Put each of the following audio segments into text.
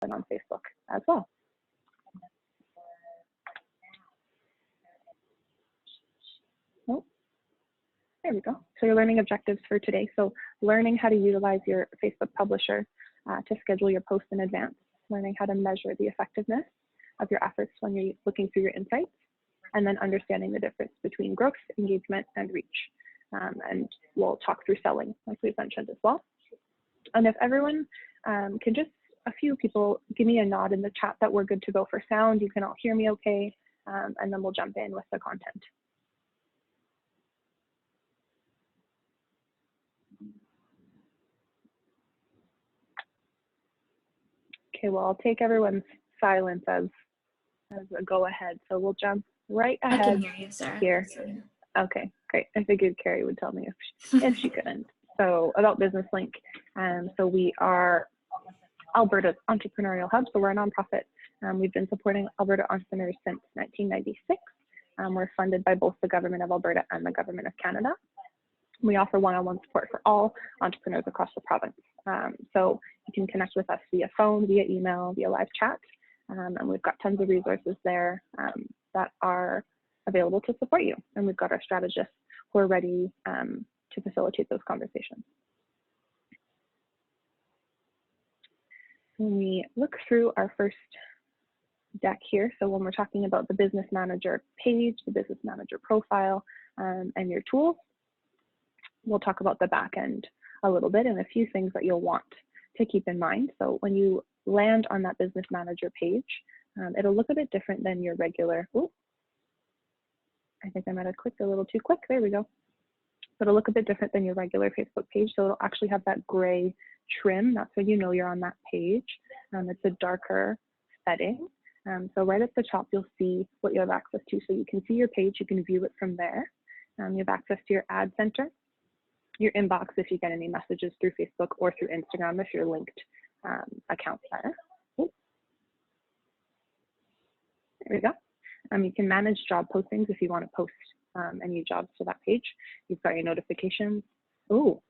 on Facebook as well. Oh, there we go. So your learning objectives for today. So learning how to utilize your Facebook publisher to schedule your posts in advance, learning how to measure the effectiveness of your efforts when you're looking through your insights, and then understanding the difference between growth, engagement, and reach. And we'll talk through selling, like we've mentioned as well. And if everyone can just, a few people give me a nod in the chat that we're good to go for sound, you can all hear me okay, and then we'll jump in with the content. Okay, well, I'll take everyone's silence as a go ahead. So we'll jump right ahead. I can hear you, Sarah. Here. Okay, great. I figured Carrie would tell me if she couldn't. So about Business Link. So we are Alberta's entrepreneurial hub. So we're a nonprofit. We've been supporting Alberta entrepreneurs since 1996. We're funded by both the Government of Alberta and the Government of Canada. We offer one-on-one support for all entrepreneurs across the province. So you can connect with us via phone, via email, via live chat. And we've got tons of resources there that are available to support you. And we've got our strategists who are ready to facilitate those conversations. When we look through our first deck here, so when we're talking about the business manager page, the business manager profile, and your tools, we'll talk about the back end a little bit and a few things that you'll want to keep in mind. So when you land on that business manager page, it'll look a bit different than your regular, I think I might have clicked a little too quick, there we go. So it'll look a bit different than your regular Facebook page. So it'll actually have that gray trim, that's when you know you're on that page. It's a darker setting. So right at the top, you'll see what you have access to. So you can see your page, you can view it from there. You have access to your ad center, your inbox if you get any messages through Facebook or through Instagram if you're linked accounts there. There we go. You can manage job postings if you want to post any jobs to that page. You've got your notifications. Oh,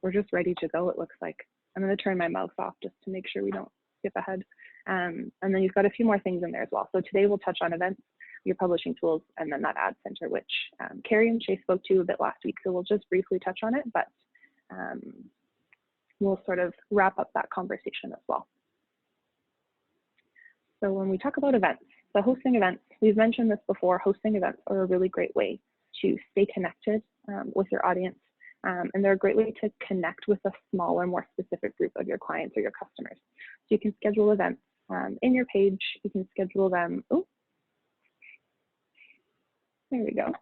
we're just ready to go, it looks like. I'm going to turn my mouse off just to make sure we don't skip ahead. And then you've got a few more things in there as well. So today we'll touch on events, your publishing tools, and then that ad center, which Carrie and Shay spoke to a bit last week. So we'll just briefly touch on it, but we'll sort of wrap up that conversation as well. So when we talk about events, so hosting events, we've mentioned this before, hosting events are a really great way to stay connected with your audience. And they're a great way to connect with a smaller, more specific group of your clients or your customers. So you can schedule events in your page, you can schedule them, there we go.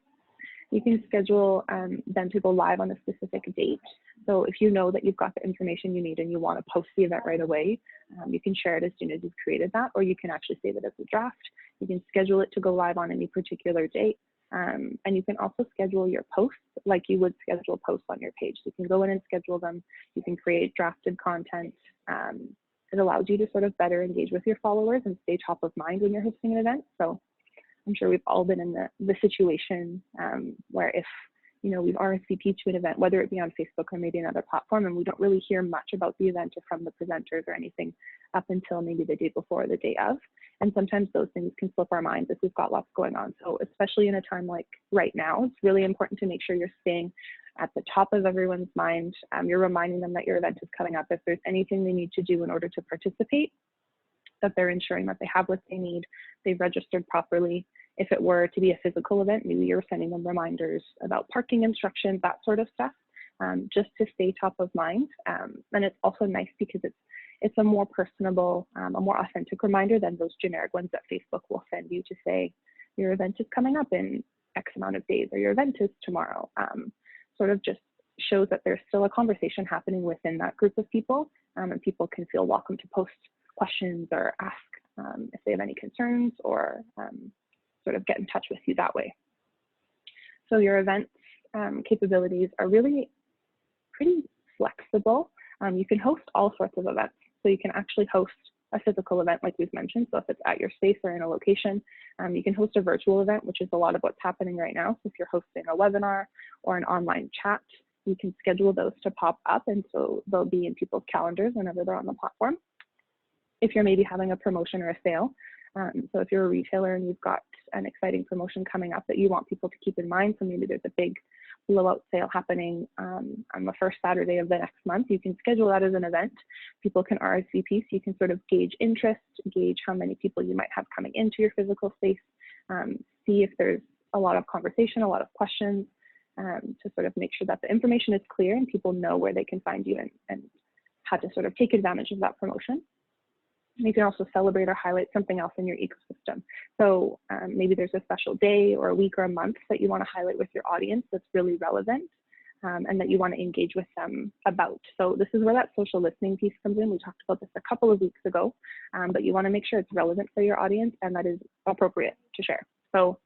You can schedule them to go live on a specific date. So if you know that you've got the information you need and you want to post the event right away, you can share it as soon as you've created that, or you can actually save it as a draft. You can schedule it to go live on any particular date. And you can also schedule your posts like you would schedule posts on your page. So you can go in and schedule them. You can create drafted content. It allows you to sort of better engage with your followers and stay top of mind when you're hosting an event. So I'm sure we've all been in the situation where if we've RSVP'd to an event, whether it be on Facebook or maybe another platform, and we don't really hear much about the event or from the presenters or anything up until maybe the day before or the day of. And sometimes those things can slip our minds if we've got lots going on. So especially in a time like right now, it's really important to make sure you're staying at the top of everyone's mind. You're reminding them that your event is coming up. If there's anything they need to do in order to participate, that they're ensuring that they have what they need, they've registered properly. If it were to be a physical event, maybe you're sending them reminders about parking instructions, that sort of stuff, just to stay top of mind. And it's also nice because it's a more personable, a more authentic reminder than those generic ones that Facebook will send you to say, your event is coming up in X amount of days, or your event is tomorrow. Sort of just shows that there's still a conversation happening within that group of people, and people can feel welcome to post questions or ask if they have any concerns, or sort of get in touch with you that way. So your events capabilities are really pretty flexible. You can host all sorts of events. So you can actually host a physical event like we've mentioned. So if it's at your space or in a location, you can host a virtual event, which is a lot of what's happening right now. So if you're hosting a webinar or an online chat, you can schedule those to pop up, and so they'll be in people's calendars whenever they're on the platform. if you're maybe having a promotion or a sale. So if you're a retailer and you've got an exciting promotion coming up that you want people to keep in mind, so maybe there's a big blowout sale happening on the first Saturday of the next month, you can schedule that as an event. People can RSVP, so you can sort of gauge interest, gauge how many people you might have coming into your physical space, see if there's a lot of conversation, a lot of questions, to sort of make sure that the information is clear and people know where they can find you and how to sort of take advantage of that promotion. And you can also celebrate or highlight something else in your ecosystem. So maybe there's a special day or a week or a month that you want to highlight with your audience that's really relevant, and that you want to engage with them about. So this is where that social listening piece comes in. We talked about this a couple of weeks ago, but you want to make sure it's relevant for your audience and that is appropriate to share. So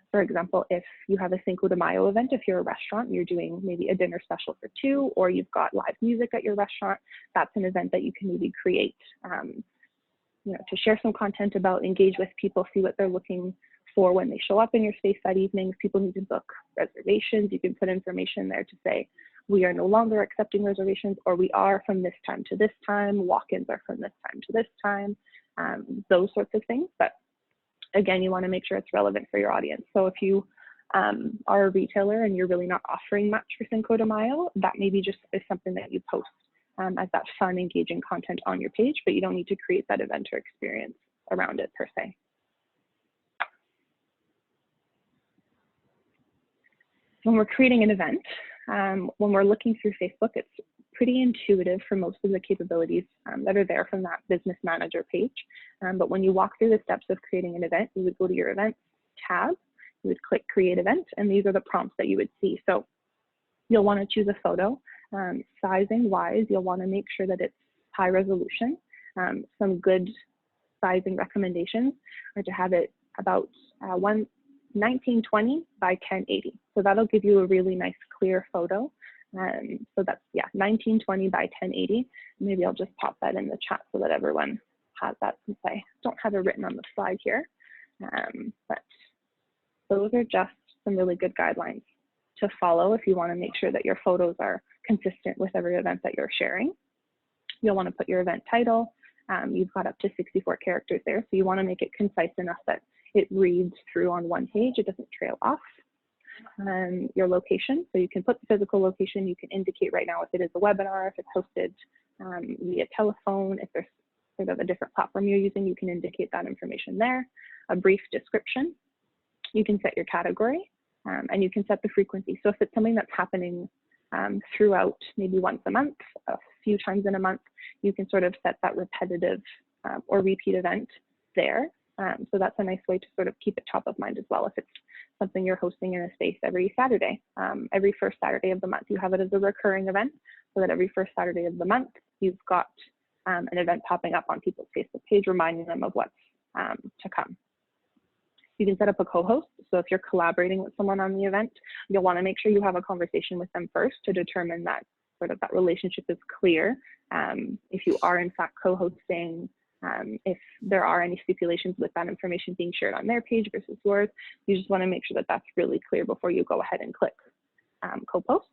for example, if you have a Cinco de Mayo event, if you're a restaurant, you're doing maybe a dinner special for 2, or you've got live music at your restaurant, that's an event that you can maybe create, to share some content about, engage with people, see what they're looking for when they show up in your space that evening. If people need to book reservations, you can put information there to say, we are no longer accepting reservations, or we are from this time to this time, walk-ins are from this time to this time, those sorts of things. But again, you want to make sure it's relevant for your audience. So if you are a retailer and you're really not offering much for Cinco de Mayo, that maybe just is something that you post as that fun, engaging content on your page, but you don't need to create that event or experience around it per se. When we're creating an event, when we're looking through Facebook, it's pretty intuitive for most of the capabilities that are there from that business manager page. But when you walk through the steps of creating an event, you would go to your events tab, you would click create event, and these are the prompts that you would see. So you'll want to choose a photo. Sizing wise, you'll want to make sure that it's high resolution. Some good sizing recommendations are to have it about 1920 by 1080. So that'll give you a really nice clear photo. So that's, 1920 by 1080. Maybe I'll just pop that in the chat so that everyone has that, since I don't have it written on the slide here. But those are just some really good guidelines to follow if you want to make sure that your photos are consistent with every event that you're sharing. You'll want to put your event title. You've got up to 64 characters there, so you want to make it concise enough that it reads through on one page, it doesn't trail off. Your location, so you can put the physical location, you can indicate right now if it is a webinar, if it's hosted via telephone, if there's sort of a different platform you're using, you can indicate that information there. A brief description, you can set your category, and you can set the frequency. So if it's something that's happening throughout, maybe once a month, a few times in a month, you can sort of set that repetitive or repeat event there. So that's a nice way to sort of keep it top of mind as well. If it's something you're hosting in a space every Saturday, every first Saturday of the month, you have it as a recurring event, so that every first Saturday of the month, you've got an event popping up on people's Facebook page, reminding them of what's to come. You can set up a co-host. So if you're collaborating with someone on the event, you'll want to make sure you have a conversation with them first to determine that sort of that relationship is clear. If you are in fact co-hosting, if there are any stipulations with that information being shared on their page versus yours, you just want to make sure that that's really clear before you go ahead and click co-post.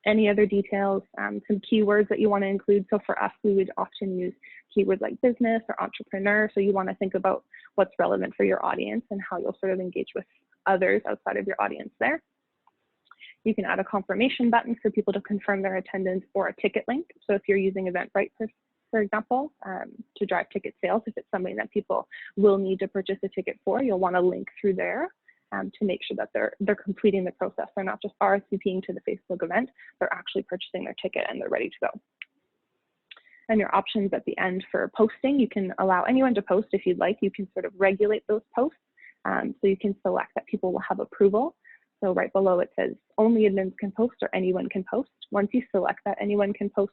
Any other details, some keywords that you want to include. So for us, we would often use keywords like business or entrepreneur. So you want to think about what's relevant for your audience and how you'll sort of engage with others outside of your audience there. You can add a confirmation button for people to confirm their attendance, or a ticket link. So if you're using Eventbrite, for example, to drive ticket sales, if it's something that people will need to purchase a ticket for, you'll want to link through there to make sure that they're completing the process. They're not just RSVPing to the Facebook event, they're actually purchasing their ticket and they're ready to go. And your options at the end for posting, you can allow anyone to post if you'd like. You can sort of regulate those posts. So you can select that people will have approval. So right below it says only admins can post or anyone can post. Once you select that anyone can post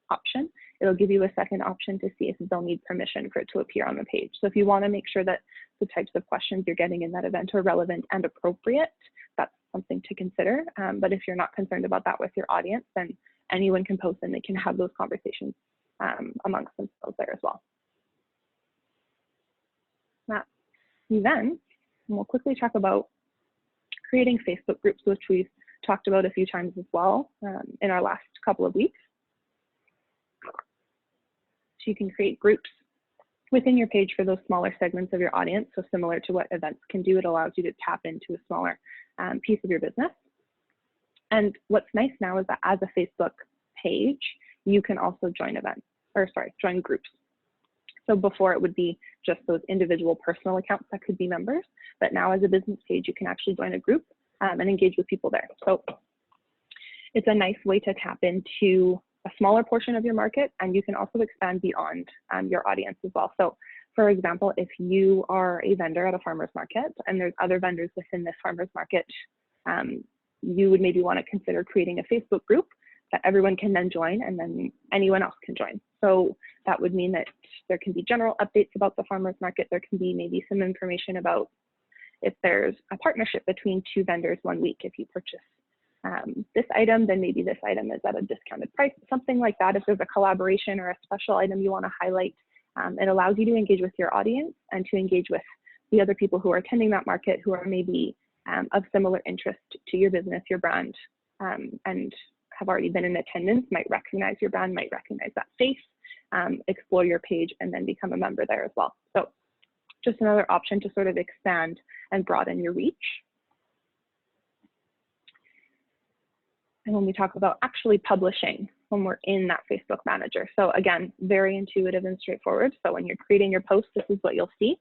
option, it'll give you a second option to see if they'll need permission for it to appear on the page. So if you want to make sure that the types of questions you're getting in that event are relevant and appropriate, that's something to consider. But if you're not concerned about that with your audience, then anyone can post and they can have those conversations amongst themselves there as well. That event, and we'll quickly talk about creating Facebook groups, which we've talked about a few times as well in our last couple of weeks. So you can create groups within your page for those smaller segments of your audience. So similar to what events can do, it allows you to tap into a smaller piece of your business. And what's nice now is that as a Facebook page, you can also join events, or sorry, join groups. So before it would be just those individual personal accounts that could be members, but now as a business page, you can actually join a group and engage with people there. So it's a nice way to tap into a smaller portion of your market, and you can also expand beyond your audience as well. So for example, if you are a vendor at a farmer's market and there's other vendors within this farmer's market, you would maybe want to consider creating a Facebook group that everyone can then join, and then anyone else can join. So that would mean that there can be general updates about the farmer's market. There can be maybe some information about if there's a partnership between two vendors one week. If you purchase this item, then maybe this item is at a discounted price, something like that. If there's a collaboration or a special item you want to highlight, it allows you to engage with your audience and to engage with the other people who are attending that market, who are maybe of similar interest to your business, your brand, and have already been in attendance, might recognize your brand, might recognize that face, explore your page, and then become a member there as well. So just another option to sort of expand and broaden your reach. And when we talk about actually publishing, when we're in that Facebook Manager. So again, very intuitive and straightforward. So when you're creating your post, this is what you'll see.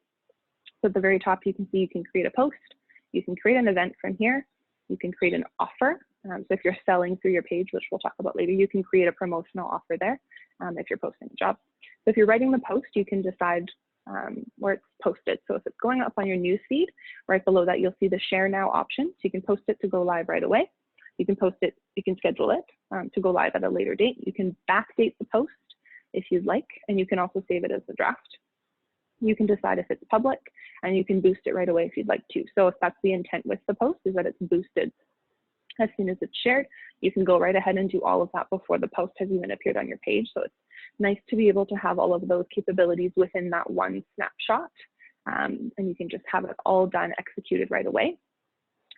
So at the very top, you can see you can create a post. You can create an event from here. You can create an offer. So if you're selling through your page, which we'll talk about later, you can create a promotional offer there if you're posting a job. So if you're writing the post, you can decide where it's posted. So if it's going up on your news feed, right below that, you'll see the share now option. So you can post it to go live right away. You can post it, you can schedule it to go live at a later date. You can backdate the post if you'd like, and you can also save it as a draft. You can decide if it's public, and you can boost it right away if you'd like to. So if that's the intent with the post, is that it's boosted as soon as it's shared, you can go right ahead and do all of that before the post has even appeared on your page. So it's nice to be able to have all of those capabilities within that one snapshot, and you can just have it all done, executed right away.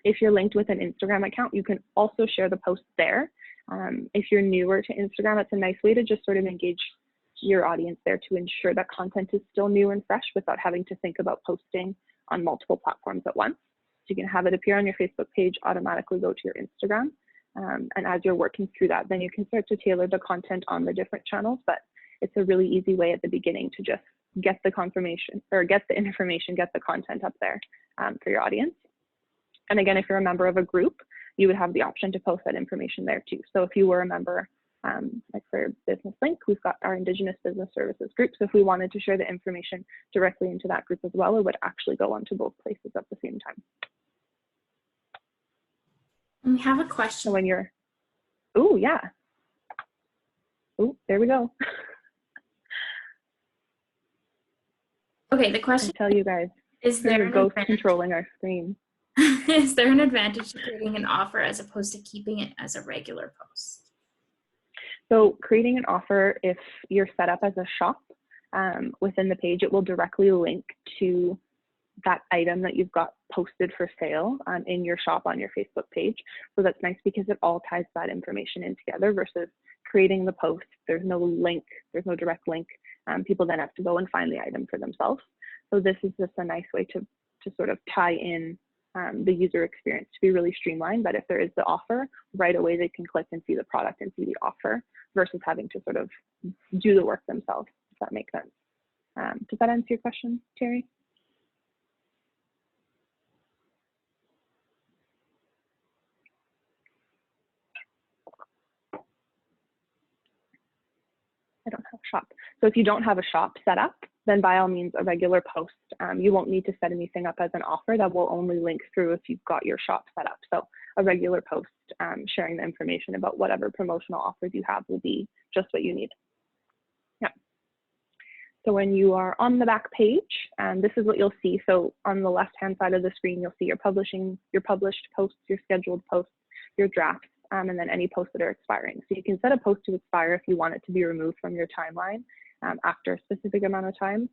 If you're linked with an Instagram account, you can also share the post there. If you're newer to Instagram, it's a nice way to just sort of engage your audience there to ensure that content is still new and fresh without having to think about posting on multiple platforms at once. So you can have it appear on your Facebook page, automatically go to your Instagram. And as you're working through that, then you can start to tailor the content on the different channels. But it's a really easy way at the beginning to just get the confirmation or get the information, get the content up there for your audience. And again, if you're a member of a group, you would have the option to post that information there too. So if you were a member, like for Business Link, we've got our Indigenous Business Services group. So if we wanted to share the information directly into that group as well, it would actually go onto both places at the same time. We have a question. So when you're, oh yeah. Oh, there we go. Okay, the question. I tell you guys, is there a ghost controlling our screen? Is there an advantage to creating an offer as opposed to keeping it as a regular post? So creating an offer, if you're set up as a shop within the page, it will directly link to that item that you've got posted for sale in your shop on your Facebook page. So that's nice because it all ties that information in together versus creating the post. There's no link, there's no direct link. People then have to go and find the item for themselves. So this is just a nice way to sort of tie in the user experience to be really streamlined, that if there is the offer, right away they can click and see the product and see the offer versus having to sort of do the work themselves, if that makes sense. Does that answer your question, Terry? I don't have a shop. So if you don't have a shop set up, then by all means, a regular post. You won't need to set anything up as an offer. That will only link through if you've got your shop set up. So a regular post sharing the information about whatever promotional offers you have will be just what you need. Yeah. So when you are on the back page, this is what you'll see. So on the left-hand side of the screen, you'll see your published posts, your scheduled posts, your drafts, and then any posts that are expiring. So you can set a post to expire if you want it to be removed from your timeline after a specific amount of time.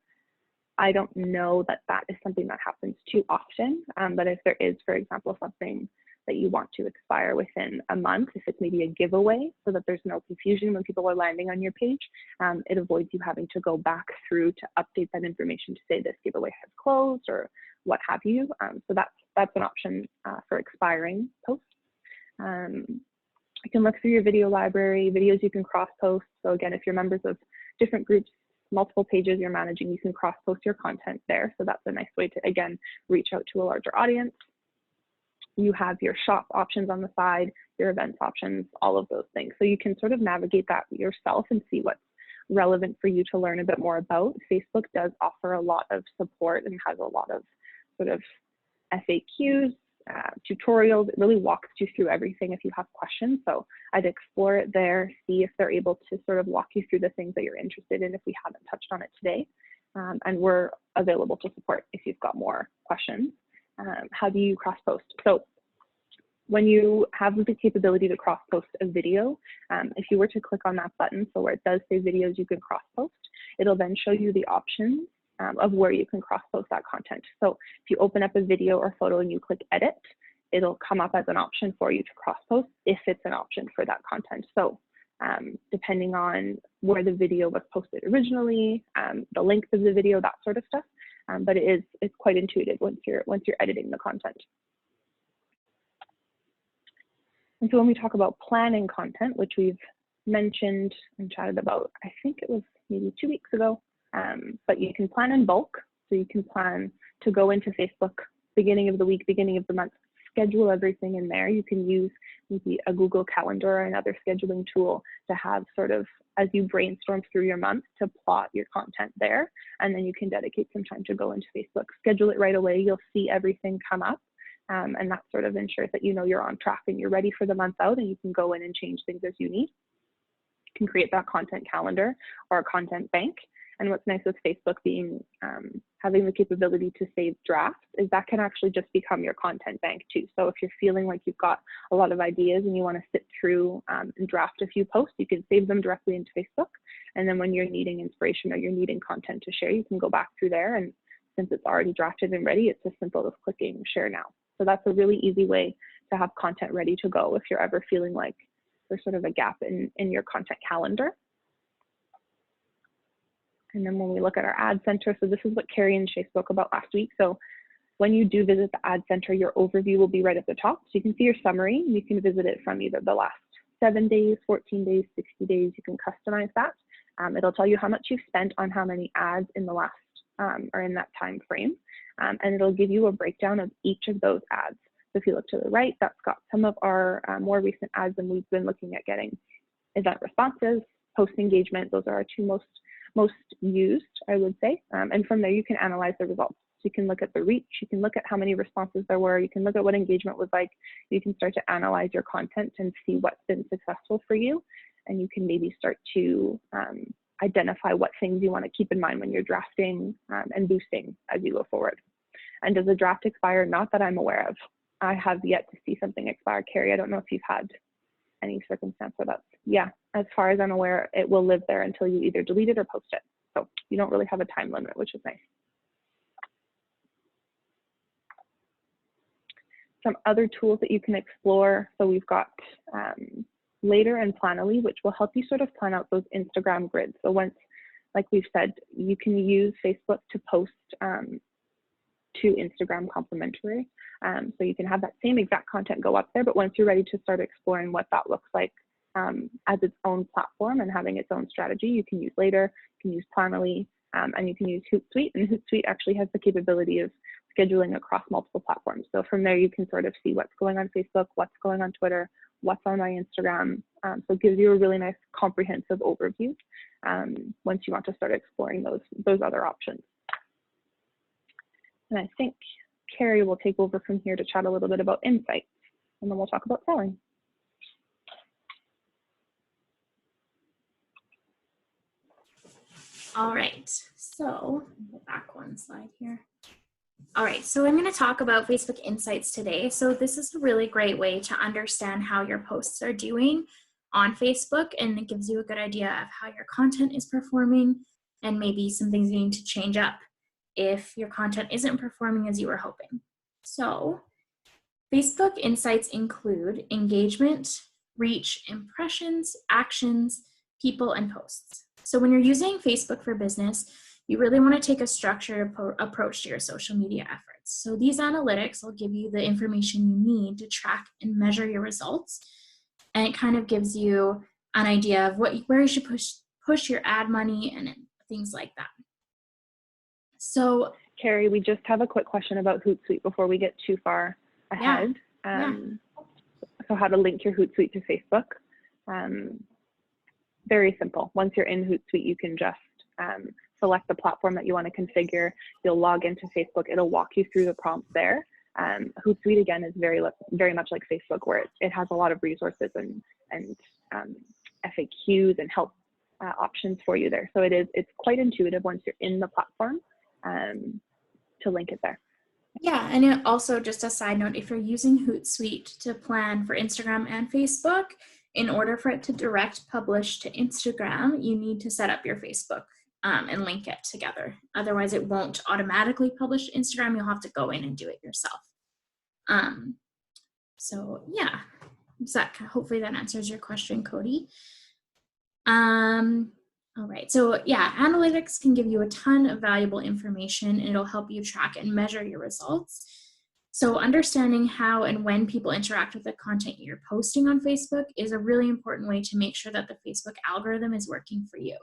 I don't know that that is something that happens too often, but if there is, for example, something that you want to expire within a month. If it's maybe a giveaway, so that there's no confusion when people are landing on your page, it avoids you having to go back through to update that information to say this giveaway has closed or what have you. So that's an option for expiring posts. You can look through your video library, videos you can cross-post. So again, if you're members of different groups, multiple pages you're managing, you can cross-post your content there. So that's a nice way to, again, reach out to a larger audience. You have your shop options on the side, your events options, all of those things. So you can sort of navigate that yourself and see what's relevant for you to learn a bit more about. Facebook does offer a lot of support and has a lot of sort of FAQs, tutorials. It really walks you through everything if you have questions. So I'd explore it there, see if they're able to sort of walk you through the things that you're interested in if we haven't touched on it today. And we're available to support if you've got more questions. How do you cross-post? So when you have the capability to cross-post a video, if you were to click on that button, so where it does say videos you can cross-post, it'll then show you the options of where you can cross-post that content. So if you open up a video or photo and you click edit, it'll come up as an option for you to cross-post if it's an option for that content. So depending on where the video was posted originally, the length of the video, that sort of stuff. But it's quite intuitive once you're editing the content. And so when we talk about planning content, which we've mentioned and chatted about, I think it was maybe 2 weeks ago, but you can plan in bulk. So you can plan to go into Facebook beginning of the week, beginning of the month, schedule everything in there. You can use maybe a Google Calendar or another scheduling tool to have sort of, as you brainstorm through your month, to plot your content there. And then you can dedicate some time to go into Facebook, schedule it right away. You'll see everything come up. And that sort of ensures that you know you're on track and you're ready for the month out, and you can go in and change things as you need. You can create that content calendar or a content bank. And what's nice with Facebook being having the capability to save drafts is that can actually just become your content bank too. So if you're feeling like you've got a lot of ideas and you want to sit through and draft a few posts, you can save them directly into Facebook. And then when you're needing inspiration or you're needing content to share, you can go back through there. And since it's already drafted and ready, it's as simple as clicking share now. So that's a really easy way to have content ready to go if you're ever feeling like there's sort of a gap in your content calendar. And then when we look at our ad center, so this is what Carrie and Shay spoke about last week. So when you do visit the ad center, your overview will be right at the top. So you can see your summary. You can visit it from either the last 7 days, 14 days, 60 days. You can customize that. It'll tell you how much you've spent on how many ads in the last or in that time frame. And it'll give you a breakdown of each of those ads. So if you look to the right, that's got some of our more recent ads, and we've been looking at getting event responses, post engagement. Those are our two most used, I would say. And from there, you can analyze the results. So you can look at the reach, you can look at how many responses there were, you can look at what engagement was like, you can start to analyze your content and see what's been successful for you. And you can maybe start to identify what things you want to keep in mind when you're drafting and boosting as you go forward. And does a draft expire? Not that I'm aware of. I have yet to see something expire. Carrie, I don't know if you've had any circumstance where that's, yeah, as far as I'm aware, it will live there until you either delete it or post it. So you don't really have a time limit, which is nice. Some other tools that you can explore. So we've got Later and Planoly, which will help you sort of plan out those Instagram grids. So once, like we've said, you can use Facebook to post to Instagram complimentary. So you can have that same exact content go up there, but once you're ready to start exploring what that looks like as its own platform and having its own strategy, you can use Later, you can use Planoly, and you can use Hootsuite. And Hootsuite actually has the capability of scheduling across multiple platforms. So from there, you can sort of see what's going on Facebook, what's going on Twitter, what's on my Instagram. So it gives you a really nice comprehensive overview once you want to start exploring those other options. And I think Carrie will take over from here to chat a little bit about insights, and then we'll talk about selling. All right, so go back one slide here. All right, so I'm going to talk about Facebook Insights today. So this is a really great way to understand how your posts are doing on Facebook, and it gives you a good idea of how your content is performing and maybe some things you need to change up if your content isn't performing as you were hoping. So Facebook insights include engagement, reach, impressions, actions, people, and posts. So when you're using Facebook for business, you really want to take a structured approach to your social media efforts. So these analytics will give you the information you need to track and measure your results. And it kind of gives you an idea of where you should push your ad money and things like that. So Carrie, we just have a quick question about Hootsuite before we get too far ahead. So how to link your Hootsuite to Facebook. Very simple. Once you're in Hootsuite, you can just select the platform that you want to configure. You'll log into Facebook. It'll walk you through the prompts there. Hootsuite, again, is very much like Facebook, where it has a lot of resources and FAQs and help options for you there. So it's quite intuitive once you're in the platform to link it there. Yeah, and it also, just a side note, if you're using Hootsuite to plan for Instagram and Facebook, in order for it to direct publish to Instagram, you need to set up your Facebook and link it together. Otherwise, it won't automatically publish to Instagram. You'll have to go in and do it yourself. So yeah, hopefully that answers your question, Cody. All right, so yeah, analytics can give you a ton of valuable information, and it'll help you track and measure your results. So understanding how and when people interact with the content you're posting on Facebook is a really important way to make sure that the Facebook algorithm is working for you.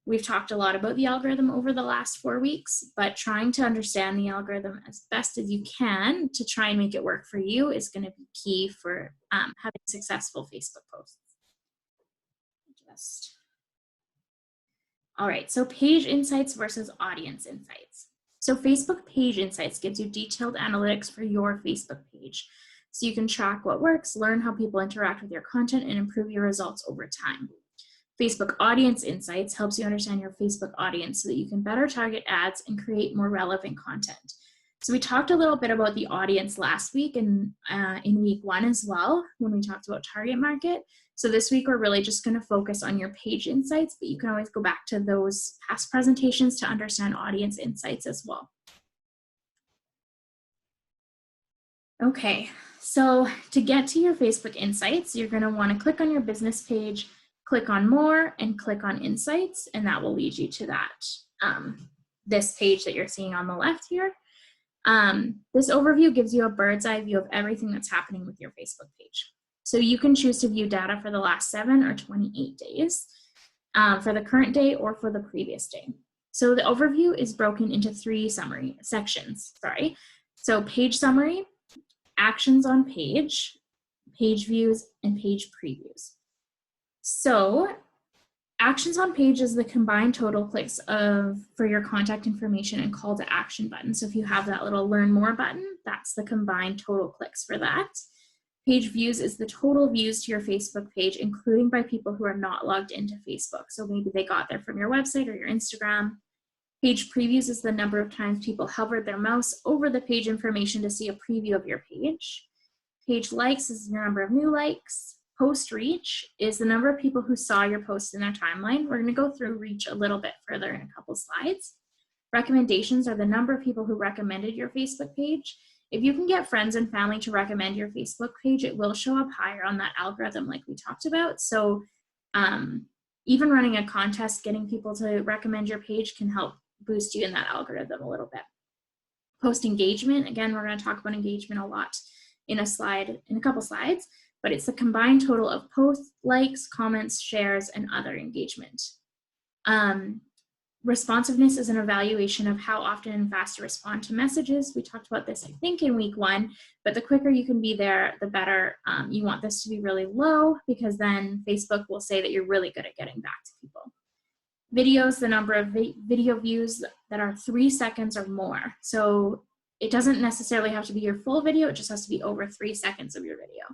We've talked a lot about the algorithm over the last 4 weeks, but trying to understand the algorithm as best as you can to try and make it work for you is going to be key for having successful Facebook posts. All right, so page insights versus audience insights. So Facebook page insights gives you detailed analytics for your Facebook page. So you can track what works, learn how people interact with your content, and improve your results over time. Facebook audience insights helps you understand your Facebook audience so that you can better target ads and create more relevant content. So we talked a little bit about the audience last week and in week 1 as well, when we talked about target market. So this week, we're really just going to focus on your page insights, but you can always go back to those past presentations to understand audience insights as well. Okay, so to get to your Facebook insights, you're going to want to click on your business page, click on more, and click on insights, and that will lead you to that, this page that you're seeing on the left here. This overview gives you a bird's eye view of everything that's happening with your Facebook page. So you can choose to view data for the last 7 or 28 days, for the current day or for the previous day. So the overview is broken into 3 sections. So page summary, actions on page, page views, and page previews. So actions on page is the combined total clicks for your contact information and call to action button. So if you have that little learn more button, that's the combined total clicks for that. Page views is the total views to your Facebook page, including by people who are not logged into Facebook. So maybe they got there from your website or your Instagram. Page previews is the number of times people hovered their mouse over the page information to see a preview of your page. Page likes is your number of new likes. Post reach is the number of people who saw your post in their timeline. We're going to go through reach a little bit further in a couple slides. Recommendations are the number of people who recommended your Facebook page. If you can get friends and family to recommend your Facebook page, it will show up higher on that algorithm like we talked about. So even running a contest, getting people to recommend your page can help boost you in that algorithm a little bit. Post engagement, again, we're going to talk about engagement a lot in a couple slides, but it's the combined total of posts, likes, comments, shares, and other engagement. Responsiveness is an evaluation of how often and fast you respond to messages. We talked about this, I think, in week 1, but the quicker you can be there, the better. You want this to be really low, because then Facebook will say that you're really good at getting back to people. Videos, the number of video views that are 3 seconds or more. So it doesn't necessarily have to be your full video, it just has to be over 3 seconds of your video.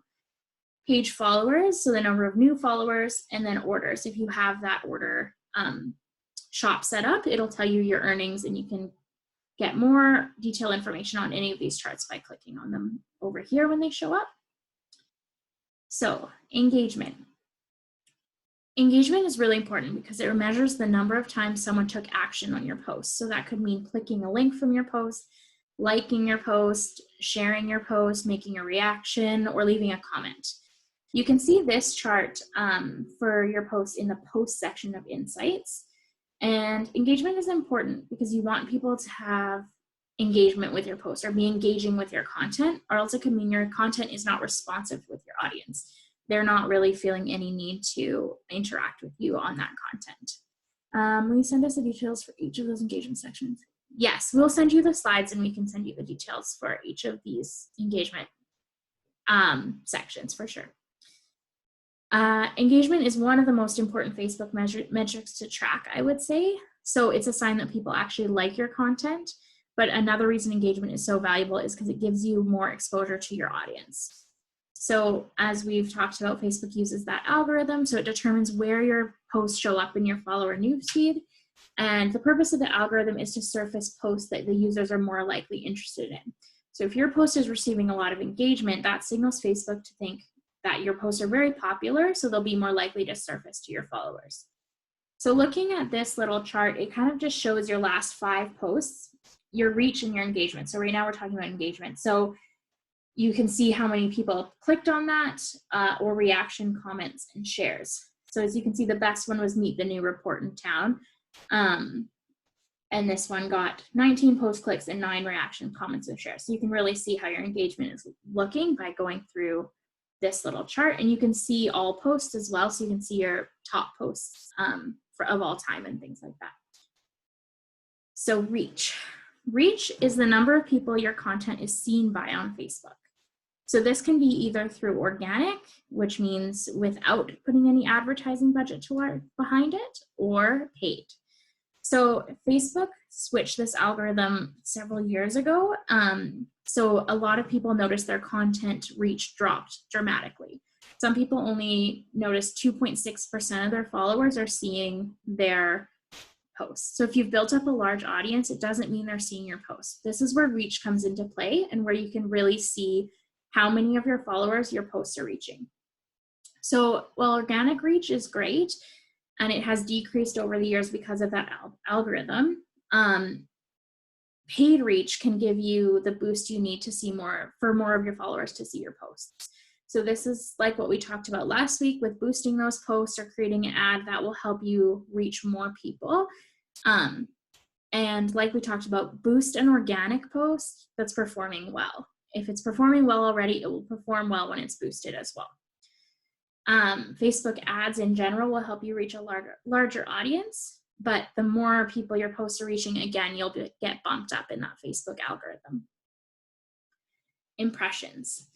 Page followers, so the number of new followers, and then orders. If you have that order shop set up, it'll tell you your earnings, and you can get more detailed information on any of these charts by clicking on them over here when they show up. So engagement. Engagement is really important because it measures the number of times someone took action on your post. So that could mean clicking a link from your post, liking your post, sharing your post, making a reaction, or leaving a comment. You can see this chart for your post in the post section of Insights. And engagement is important because you want people to have engagement with your post or be engaging with your content, or else it could mean your content is not responsive with your audience. They're not really feeling any need to interact with you on that content. Will you send us the details for each of those engagement sections? Yes, we'll send you the slides and we can send you the details for each of these engagement sections for sure. Engagement is one of the most important Facebook metrics to track, I would say. So it's a sign that people actually like your content. But another reason engagement is so valuable is because it gives you more exposure to your audience. So as we've talked about, Facebook uses that algorithm, so it determines where your posts show up in your follower newsfeed. And the purpose of the algorithm is to surface posts that the users are more likely interested in. So if your post is receiving a lot of engagement, that signals Facebook to think that your posts are very popular, so they'll be more likely to surface to your followers. So looking at this little chart, it kind of just shows your last 5 posts, your reach and your engagement. So right now we're talking about engagement. So you can see how many people clicked on that or reaction, comments, and shares. So as you can see, the best one was Meet the New Report in Town. And this one got 19 post clicks and 9 reaction, comments, and shares. So you can really see how your engagement is looking by going through this little chart, and you can see all posts as well. So you can see your top posts of all time and things like that. So reach. Reach is the number of people your content is seen by on Facebook. So this can be either through organic, which means without putting any advertising budget behind it, or paid. So Facebook switched this algorithm several years ago. So a lot of people noticed their content reach dropped dramatically. Some people only noticed 2.6% of their followers are seeing their posts. So if you've built up a large audience, it doesn't mean they're seeing your posts. This is where reach comes into play and where you can really see how many of your followers your posts are reaching. So while organic reach is great, and it has decreased over the years because of that algorithm, paid reach can give you the boost you need to see more of your followers to see your posts. So this is like what we talked about last week with boosting those posts or creating an ad that will help you reach more people. And like we talked about, boost an organic post that's performing well. If it's performing well already, it will perform well when it's boosted as well. Facebook ads in general will help you reach a larger audience, but the more people your posts are reaching, again, you'll get bumped up in that Facebook algorithm. Impressions.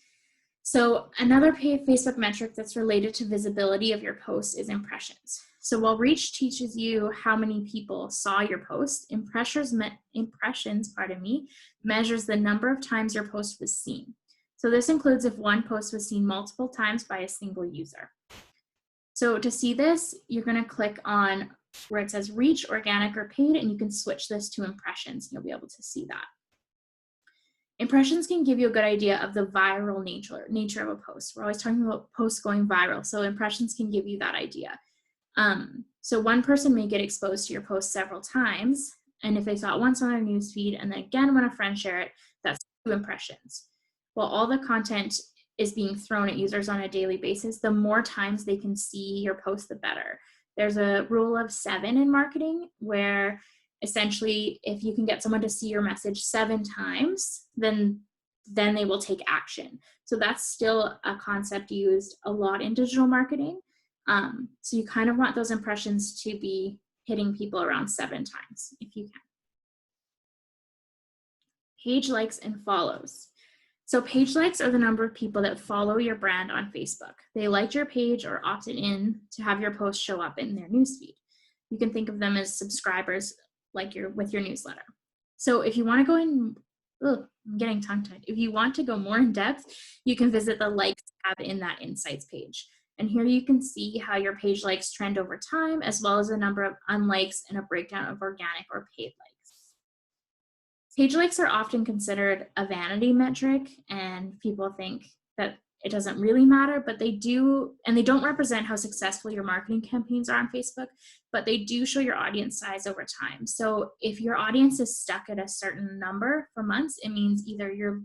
So another Facebook metric that's related to visibility of your posts is impressions. So while reach teaches you how many people saw your post, impressions measures the number of times your post was seen. So this includes if one post was seen multiple times by a single user. So to see this, you're going to click on where it says reach, organic, or paid, and you can switch this to impressions. You'll be able to see that. Impressions can give you a good idea of the viral nature of a post. We're always talking about posts going viral, so impressions can give you that idea. So one person may get exposed to your post several times, and if they saw it once on their newsfeed and then again when a friend shared it, that's 2 impressions. While all the content is being thrown at users on a daily basis, the more times they can see your post, the better. There's a rule of 7 in marketing where essentially if you can get someone to see your message 7 times, then they will take action. So that's still a concept used a lot in digital marketing. So you kind of want those impressions to be hitting people around 7 times if you can. Page likes and follows. So page likes are the number of people that follow your brand on Facebook. They liked your page or opted in to have your post show up in their newsfeed. You can think of them as subscribers like with your newsletter. So if you want to go in, I'm getting tongue-tied. If you want to go more in depth, you can visit the likes tab in that Insights page. And here you can see how your page likes trend over time, as well as the number of unlikes and a breakdown of organic or paid likes. Page likes are often considered a vanity metric, and people think that it doesn't really matter, but they do, and they don't represent how successful your marketing campaigns are on Facebook, but they do show your audience size over time. So if your audience is stuck at a certain number for months, it means either you're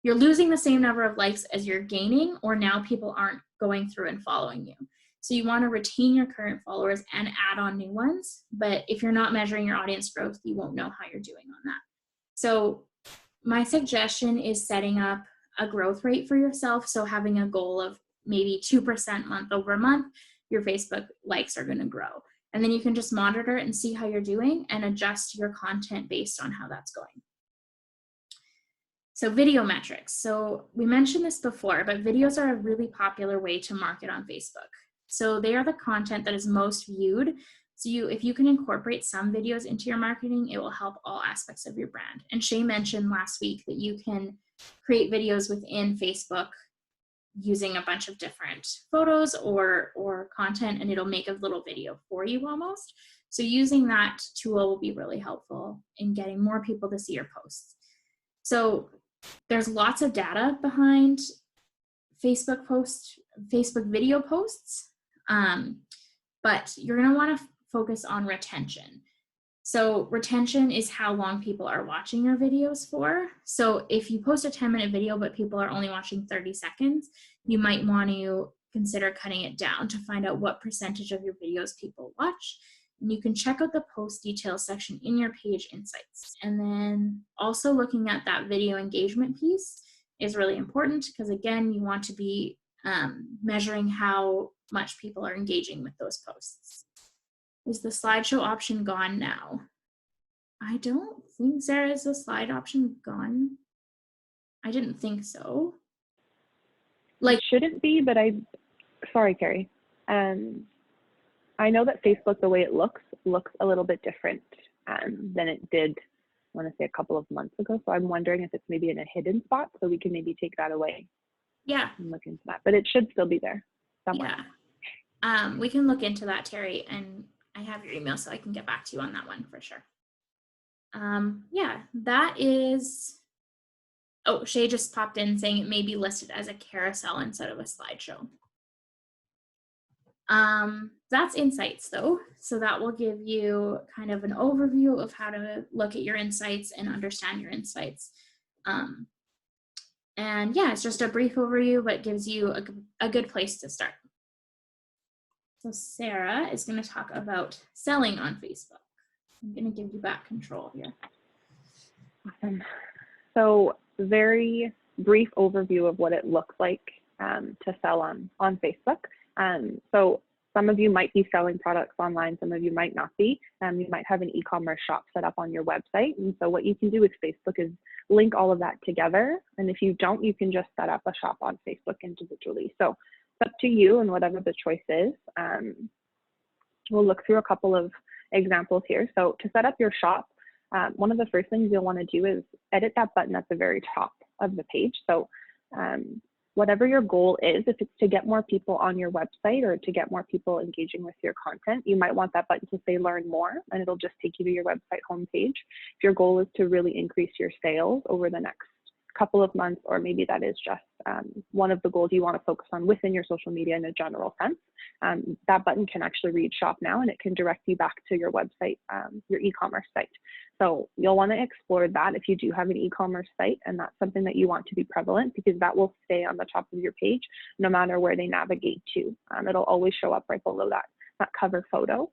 losing the same number of likes as you're gaining, or now people aren't going through and following you. So you want to retain your current followers and add on new ones. But if you're not measuring your audience growth, you won't know how you're doing on that. So my suggestion is setting up a growth rate for yourself. So having a goal of maybe 2% month over month, your Facebook likes are going to grow. And then you can just monitor it and see how you're doing and adjust your content based on how that's going. So video metrics. So we mentioned this before, but videos are a really popular way to market on Facebook. So they are the content that is most viewed. So if you can incorporate some videos into your marketing, it will help all aspects of your brand. And Shay mentioned last week that you can create videos within Facebook using a bunch of different photos or content, and it'll make a little video for you almost. So using that tool will be really helpful in getting more people to see your posts. So there's lots of data behind Facebook video posts, but you're going to want to focus on retention. So retention is how long people are watching your videos for. So if you post a 10-minute video, but people are only watching 30 seconds, you might want to consider cutting it down to find out what percentage of your videos people watch. And you can check out the post details section in your page insights. And then also looking at that video engagement piece is really important because, again, you want to be measuring how much people are engaging with those posts. Is the slideshow option gone now? I don't think, Sarah, is the slide option gone? I didn't think so. It shouldn't be, but sorry, Carrie. I know that Facebook, the way it looks a little bit different than it did, I want to say a couple of months ago. So I'm wondering if it's maybe in a hidden spot, so we can maybe take that away. Yeah. And look into that, but it should still be there somewhere. Yeah. We can look into that, Terry, and I have your email, so I can get back to you on that one for sure. Yeah, that is, oh, Shay just popped in saying it may be listed as a carousel instead of a slideshow. That's insights though. So that will give you kind of an overview of how to look at your insights and understand your insights. And yeah, it's just a brief overview, but gives you a good place to start. So Sarah is going to talk about selling on Facebook. I'm going to give you back control here. Awesome. So very brief overview of what it looks like to sell on Facebook. So some of you might be selling products online, some of you might not be. You might have an e-commerce shop set up on your website. And so what you can do with Facebook is link all of that together. And if you don't, you can just set up a shop on Facebook individually. So it's up to you and whatever the choice is. We'll look through a couple of examples here. So to set up your shop, one of the first things you'll want to do is edit that button at the very top of the page. So whatever your goal is, if it's to get more people on your website or to get more people engaging with your content, you might want that button to say learn more, and it'll just take you to your website homepage. If your goal is to really increase your sales over the next couple of months, or maybe that is just one of the goals you want to focus on within your social media in a general sense, that button can actually read shop now, and it can direct you back to your website, your e-commerce site. So you'll want to explore that if you do have an e-commerce site and that's something that you want to be prevalent, because that will stay on the top of your page no matter where they navigate to. It'll always show up right below that cover photo.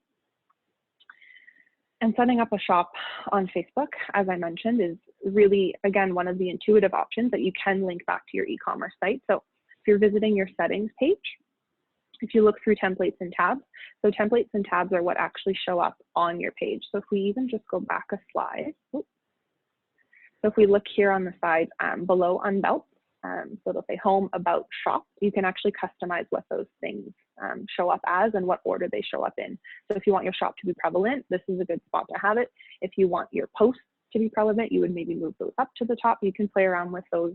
And setting up a shop on Facebook, as I mentioned, is really, again, one of the intuitive options that you can link back to your e-commerce site. So if you're visiting your settings page, if you look through templates and tabs, so templates and tabs are what actually show up on your page. So if we even just go back a slide, so if we look here on the side below Unbelt, so it'll say home, about, shop, you can actually customize what those things show up as and what order they show up in. So if you want your shop to be prevalent, this is a good spot to have it. If you want your posts to be prevalent, you would maybe move those up to the top. You can play around with those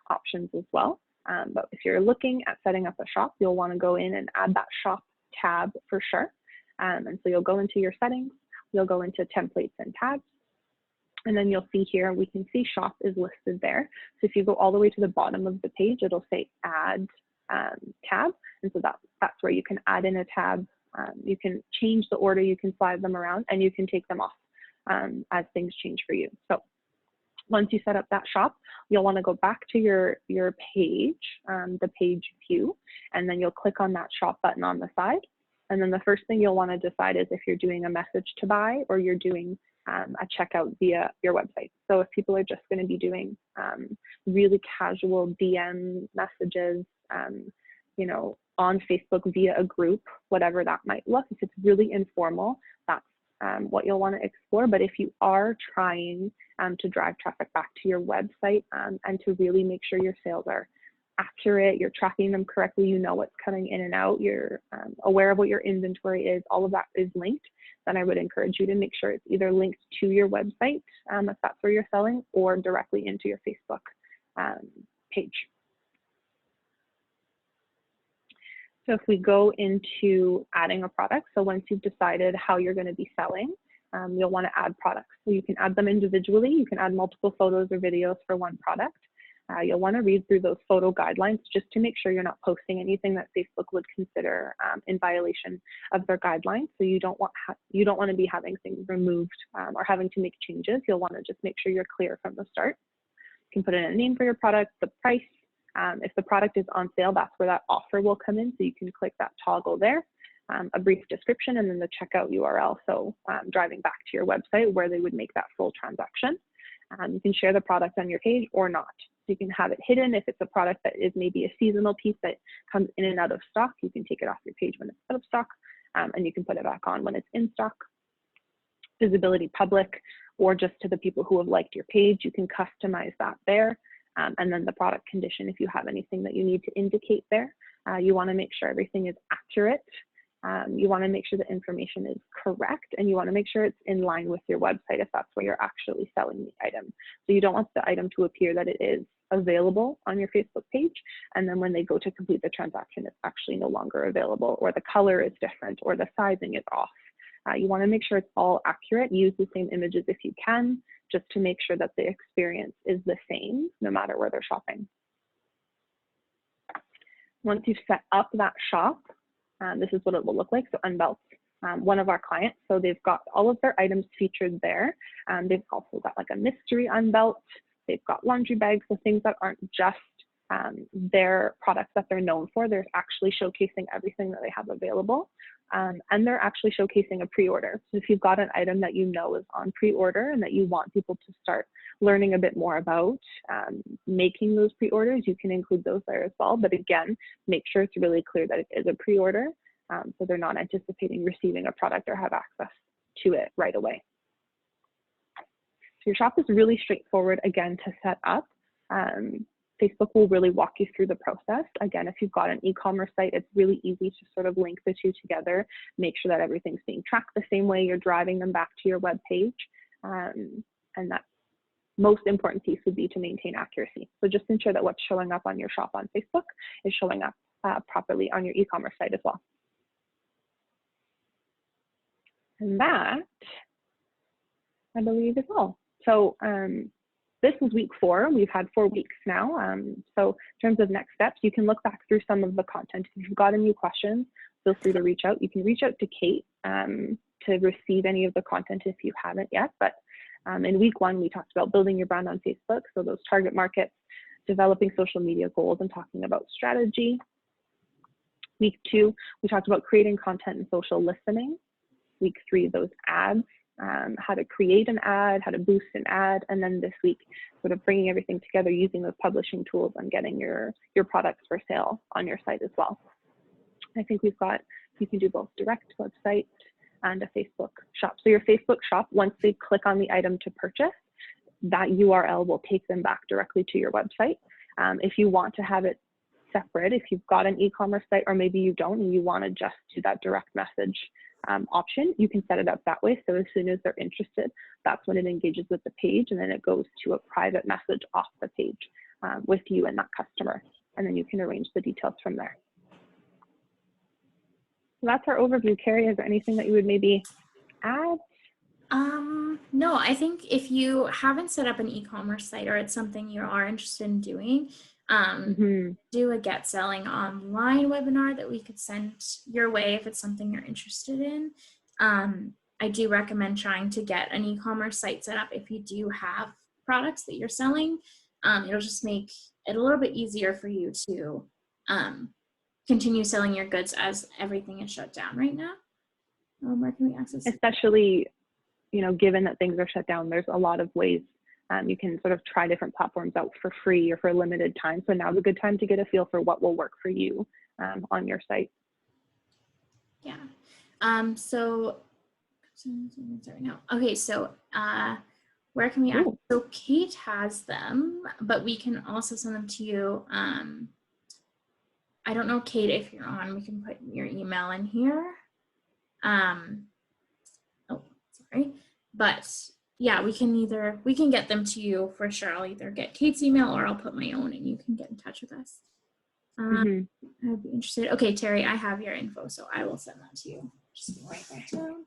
options as well. But if you're looking at setting up a shop, you'll want to go in and add that shop tab for sure. And so you'll go into your settings, you'll go into templates and tabs, And then you'll see here, we can see shop is listed there. So if you go all the way to the bottom of the page, it'll say add tab. And so that's where you can add in a tab. You can change the order, you can slide them around, and you can take them off as things change for you. So once you set up that shop, you'll want to go back to your page, the page view, and then you'll click on that shop button on the side. And then the first thing you'll want to decide is if you're doing a message to buy or you're doing a checkout via your website. So if people are just going to be doing really casual DM messages, you know, on Facebook via a group, whatever that might look, if it's really informal, that's what you'll want to explore. But if you are trying to drive traffic back to your website and to really make sure your sales are accurate, you're tracking them correctly, you know what's coming in and out, you're aware of what your inventory is, all of that is linked, then I would encourage you to make sure it's either linked to your website if that's where you're selling, or directly into your Facebook page. So if we go into adding a product, so once you've decided how you're going to be selling, you'll want to add products. So you can add them individually, you can add multiple photos or videos for one product. You'll want to read through those photo guidelines just to make sure you're not posting anything that Facebook would consider in violation of their guidelines. So you don't want to be having things removed or having to make changes. You'll want to just make sure you're clear from the start. You can put in a name for your product, the price. If the product is on sale, that's where that offer will come in. So you can click that toggle there, a brief description, and then the checkout URL. So driving back to your website where they would make that full transaction. You can share the product on your page or not. So you can have it hidden. If it's a product that is maybe a seasonal piece that comes in and out of stock, you can take it off your page when it's out of stock, and you can put it back on when it's in stock. Visibility public, or just to the people who have liked your page, you can customize that there. And then the product condition, if you have anything that you need to indicate there, you want to make sure everything is accurate. You want to make sure the information is correct, and you want to make sure it's in line with your website if that's where you're actually selling the item. So you don't want the item to appear that it is available on your Facebook page, and then when they go to complete the transaction, it's actually no longer available, or the color is different, or the sizing is off. You want to make sure it's all accurate. Use the same images if you can, just to make sure that the experience is the same no matter where they're shopping. Once you've set up that shop, this is what it will look like. So Unbelt, one of our clients, so they've got all of their items featured there. They've also got like a mystery Unbelt. They've got laundry bags, so things that aren't just their products that they're known for. They're actually showcasing everything that they have available. And they're actually showcasing a pre-order. So if you've got an item that you know is on pre-order and that you want people to start learning a bit more about making those pre-orders, you can include those there as well. But again, make sure it's really clear that it is a pre-order, so they're not anticipating receiving a product or have access to it right away. So your shop is really straightforward, again, to set up. Facebook will really walk you through the process. Again, if you've got an e-commerce site, it's really easy to sort of link the two together, make sure that everything's being tracked the same way, you're driving them back to your web page. And that most important piece would be to maintain accuracy. So just ensure that what's showing up on your shop on Facebook is showing up properly on your e-commerce site as well. And that, I believe, is all. So this is week 4. We've had 4 weeks now. So in terms of next steps, you can look back through some of the content. If you've got any questions, feel free to reach out. You can reach out to Kate to receive any of the content if you haven't yet. But in week 1, we talked about building your brand on Facebook. So those target markets, developing social media goals, and talking about strategy. Week 2, we talked about creating content and social listening. Week 3, those ads. How to create an ad, how to boost an ad, and then this week, sort of bringing everything together using those publishing tools and getting your products for sale on your site as well. I think we've got, you can do both direct website and a Facebook shop. So your Facebook shop, once they click on the item to purchase, that URL will take them back directly to your website. If you want to have it separate, if you've got an e-commerce site, or maybe you don't and you want to just do that direct message option, you can set it up that way. So as soon as they're interested, that's when it engages with the page, and then it goes to a private message off the page with you and that customer, and then you can arrange the details from there. So that's our overview. Carrie, is there anything that you would maybe add? No, I think if you haven't set up an e-commerce site or it's something you are interested in doing, Hmm. do a Get Selling Online webinar that we could send your way if it's something you're interested in. I do recommend trying to get an e-commerce site set up if you do have products that you're selling. It'll just make it a little bit easier for you to continue selling your goods as everything is shut down right now. Where can we access it? Especially, you know, given that things are shut down, there's a lot of ways you can sort of try different platforms out for free or for a limited time. So now's a good time to get a feel for what will work for you on your site. Yeah. So sorry, no. Okay, so where can we access? Ooh. So Kate has them, but we can also send them to you. I don't know, Kate, if you're on, we can put your email in here. Oh, sorry. But yeah, we can get them to you for sure. I'll either get Kate's email or I'll put my own and you can get in touch with us. I'd be interested. Okay, Terry, I have your info, so I will send that to you. Just write that down.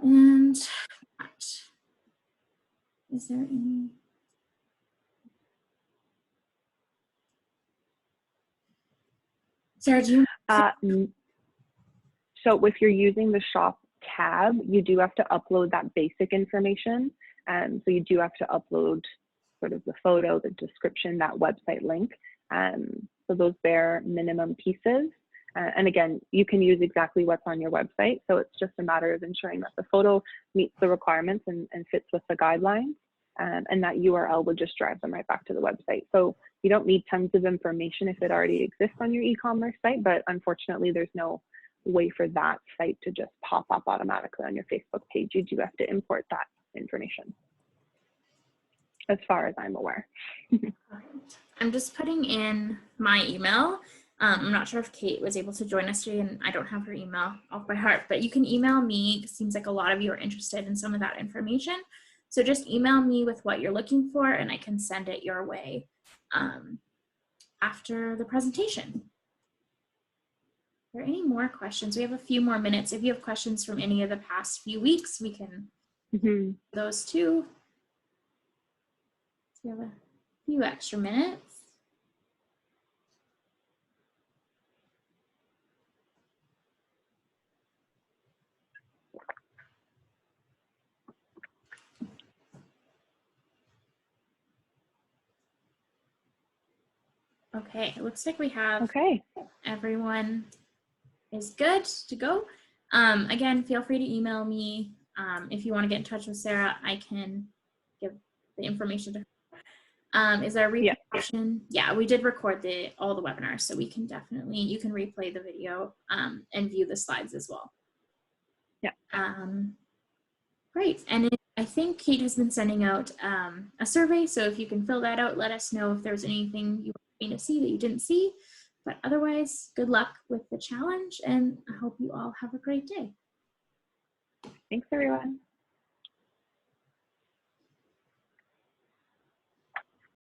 And is there any? Sarah, do you? So if you're using the shop tab, you do have to upload that basic information. So you do have to upload sort of the photo, the description, that website link. So those bare minimum pieces. And again, you can use exactly what's on your website. So it's just a matter of ensuring that the photo meets the requirements and fits with the guidelines. And that URL would just drive them right back to the website. So you don't need tons of information if it already exists on your e-commerce site, but unfortunately there's no way for that site to just pop up automatically on your Facebook page. You do have to import that information, as far as I'm aware. I'm just putting in my email. I'm not sure if Kate was able to join us today, and I don't have her email off by heart, but you can email me. It seems like a lot of you are interested in some of that information. So just email me with what you're looking for, and I can send it your way after the presentation. Are there any more questions? We have a few more minutes. If you have questions from any of the past few weeks, we can those too. So we have a few extra minutes. Okay, it looks like we have everyone is good to go. Again, feel free to email me. If you want to get in touch with Sarah, I can give the information to her. Is there a replay option? Yeah, we did record all the webinars, so we can definitely, you can replay the video and view the slides as well. Yeah. Great, and I think Kate has been sending out a survey, so if you can fill that out, let us know if there's anything you want me to see that you didn't see. But otherwise, good luck with the challenge, and I hope you all have a great day. Thanks, everyone.